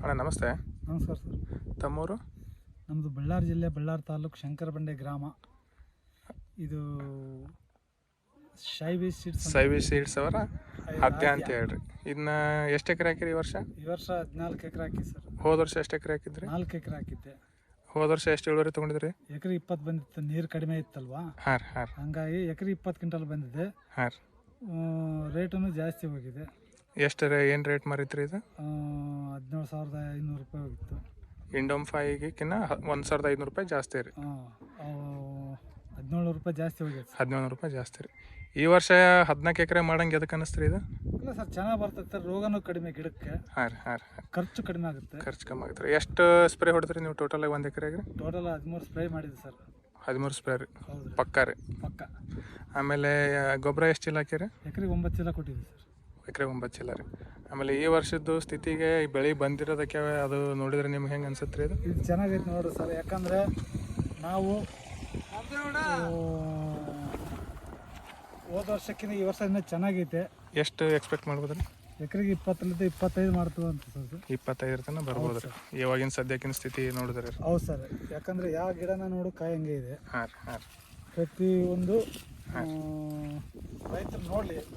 ಅಣ್ಣ ನಮಸ್ತೆ. ನಮಸ್ಕಾರ ಸರ್. ತಮ್ಮೂರು? ನಮ್ಮದು ಬಳ್ಳಾರಿ ಜಿಲ್ಲೆ, ಬಳ್ಳಾರಿ ತಾಲೂಕು, ಶಂಕರಬಂಡೆ ಗ್ರಾಮ. ಇದು ಸೈವಿ ಸೀಡ್ಸ್ ಅವರ ಆದ್ಯ ಅಂತ ಹೇಳ್ರಿ. ಇದನ್ನ ಎಷ್ಟು ಎಕರೆ ಹಾಕಿರಿ ಈ ವರ್ಷ? ಈ ವರ್ಷ 14 ಎಕರೆ ಹಾಕಿ ಸರ್. ಹೋದ ವರ್ಷ ಎಷ್ಟು ಎಕರೆ ಹಾಕಿದ್ರಿ? 4 ಎಕರೆ ಹಾಕಿದ್ದೆ. ಹೋದ ವರ್ಷ ಎಷ್ಟು ಇಳುವರಿ ತೊಗೊಂಡಿದ್ರಿ? ಎಕರೆ 20 ಬಂದಿತ್ತು, ನೀರು ಕಡಿಮೆ ಇತ್ತಲ್ವಾ, ಹಂಗಾಗಿ ಎಕರೆ 20 ಕ್ವಿಂಟಲ್ ಬಂದಿದೆ. ರೇಟನ್ನು ಜಾಸ್ತಿ ಹೋಗಿದೆ. ಎಷ್ಟು ಏನು ರೇಟ್ ಮಾರಿದ್ರಿ ಇದು? 17,500 ರೂಪಾಯಿ ಹೋಗಿತ್ತು. ಇಂಡೋಮ್ 5ಗಿನ್ನ 1,500 ರೂಪಾಯಿ ಜಾಸ್ತಿ ರೀ. 1700 ರೂಪಾಯಿ ಜಾಸ್ತಿ ಹೋಗಿದೆ. 1700 ರೂಪಾಯಿ ಜಾಸ್ತಿ ರೀ. ಈ ವರ್ಷ 14 ಎಕರೆ ಮಾಡಂಗೆ ಎದಕ್ಕೆ ಅನ್ನಿಸ್ತೀರಿ ಇದು? ಇಲ್ಲ ಸರ್, ಚೆನ್ನಾಗಿ ಬರ್ತೈತೆ, ರೋಗನೂ ಕಡಿಮೆ ಗಿಡಕ್ಕೆ. ಖರ್ಚು ಕಡಿಮೆ ಆಗುತ್ತೆ. ಖರ್ಚು ಕಮ್ಮಿ ಆಗುತ್ತೆ. ಎಷ್ಟು ಸ್ಪ್ರೇ ಹೊಡೆದ್ರಿ ನೀವು ಟೋಟಲ್ 1 ಎಕರೆಗೆ? ಟೋಟಲ್ 13 ಸ್ಪ್ರೇ ಮಾಡಿದೆ ಸರ್. 13 ಸ್ಪ್ರೇ ರೀ? ಹೌದು, ಪಕ್ಕ ರೀ. ಪಕ್ಕ. ಆಮೇಲೆ ಗೊಬ್ಬರ ಎಷ್ಟು ಚೀಲ ಹಾಕಿರಿ? ಎಕರೆಗೆ 9 ಚೀಲ ಕೊಟ್ಟಿದ್ದೀವಿ ಸರ್. ಎಕರೆ 9 ಚೀಲ ರೀ. ಆಮೇಲೆ ಈ ವರ್ಷದ್ದು ಸ್ಥಿತಿಗೆ ಈ ಬೆಳೆ ಬಂದಿರೋದಕ್ಕೆ ಅದು ನೋಡಿದ್ರೆ ನಿಮ್ಗೆ ಹೆಂಗೆ ಅನ್ಸುತ್ತೆ ರೀ? ಇದು ಚೆನ್ನಾಗೈತೆ ನೋಡ್ರಿ ಸರ್. ಯಾಕಂದರೆ ನಾವು ಹೋದ ವರ್ಷಕ್ಕಿಂತ ಈ ವರ್ಷ ಇನ್ನೂ ಚೆನ್ನಾಗೈತೆ. ಎಷ್ಟು ಎಕ್ಸ್ಪೆಕ್ಟ್ ಮಾಡ್ಬೋದು ರೀ? ಎಕರೆಗೆ 20ರಿಂದ 25 ಮಾಡ್ತೀವಿ ಅಂತ ಸರ್. 25 ತನಕ ಬರ್ಬೋದು ರೀ ಇವಾಗಿನ ಸದ್ಯಕ್ಕಿನ ಸ್ಥಿತಿ ನೋಡಿದ್ರೆ? ಹೌದು ಸರ್. ಯಾಕಂದರೆ ಯಾವ ಗಿಡನ ನೋಡು ಕಾಯಿ ಹಂಗೆ ಇದೆ. ಪ್ರತಿಯೊಂದು ರೈತರು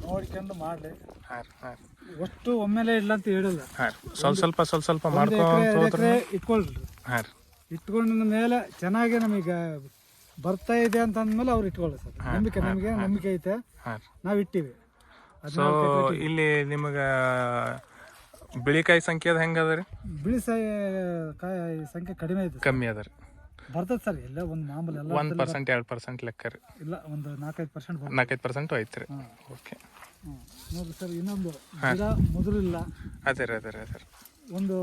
ನೋಡ್ಕೊಂಡು ಮಾಡಲಿ. ಅಷ್ಟು ಒಮ್ಮೆಲೆ ಇಲ್ಲ ಅಂತ ಹೇಳಿಲ್ಲ. ಸ್ವಲ್ಪ ಮಾಡ್ಕೊಂಡು ಇಟ್ಕೊಳ್ರಿ. ಇಟ್ಕೊಂಡ ಮೇಲೆ ಚೆನ್ನಾಗಿ ನಮಗೆ ಬರ್ತಾ ಇದೆ ಅಂತ ಅಂದ್ಮೇಲೆ ಅವ್ರು ಇಟ್ಕೊಳ್ಳಿ ಸರ್. ನಮಗೆ ನಂಬಿಕೆ ಐತೆ, ನಾವು ಇಟ್ಟಿವಿ. ಸೊ ಇಲ್ಲಿ ನಿಮಗೆ ಬಿಳಿಕಾಯಿ ಸಂಖ್ಯೆ ಅದು ಹೆಂಗೆ ಅದ ರೀ? ಕಾಯಿ ಸಂಖ್ಯೆ ಕಡಿಮೆ ಐತೆ, ಕಮ್ಮಿ ಅದ ರೀ. ಬರ್ತದೆ ಸರ್. ಎಲ್ಲ ಒಂದು ಮಾಮೂಲಿ ಎಲ್ಲ 1% 2% ಲೆಕ್ಕ ರೀ? ಇಲ್ಲ, ಒಂದು 4-5% 4-5% ಐತೆ ರೀ. ಓಕೆ ನೋಡಿರಿ ಸರ್, ಇನ್ನೊಂದು ಗಿಡ ಮೊದಲಿಲ್ಲ. ಅದೇ ರೀ. ಒಂದು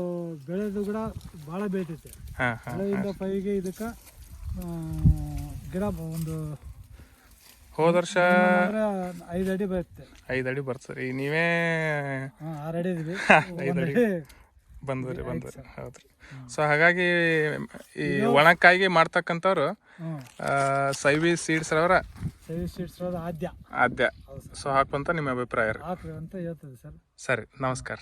ಬೆಳೆದು ಕೂಡ ಭಾಳ ಬೆಳಿತೈತೆ. 5ಗೆ ಇದಕ್ಕೆ ಗಿಡ ಒಂದು ಹೋದ ವರ್ಷ 5 ಅಡಿ ಬರುತ್ತೆ. 5 ಅಡಿ ಬರ್ತದೆ. ಈಗ ನೀವೇ 6 ಅಡಿ ಇದೀವಿ. 5 ಅಡಿ ಬಂದ್ರಿ. ಹೌದ್ರಿ. ಸೊ ಹಾಗಾಗಿ ಈ ಒಣಕಾಯಿಗೆ ಮಾಡ್ತಕ್ಕಂಥವ್ರು ಸೈವಿ ಸೀಡ್ಸ್ ಅವರ ಆದ್ಯ. ಸೊ ಹಾಕುವಂತ ನಿಮ್ಮ ಅಭಿಪ್ರಾಯ ಹಾಕ್ರಿ ಅಂತ ಹೇಳ್ತದೆ ಸರ್. ಸರಿ, ನಮಸ್ಕಾರ.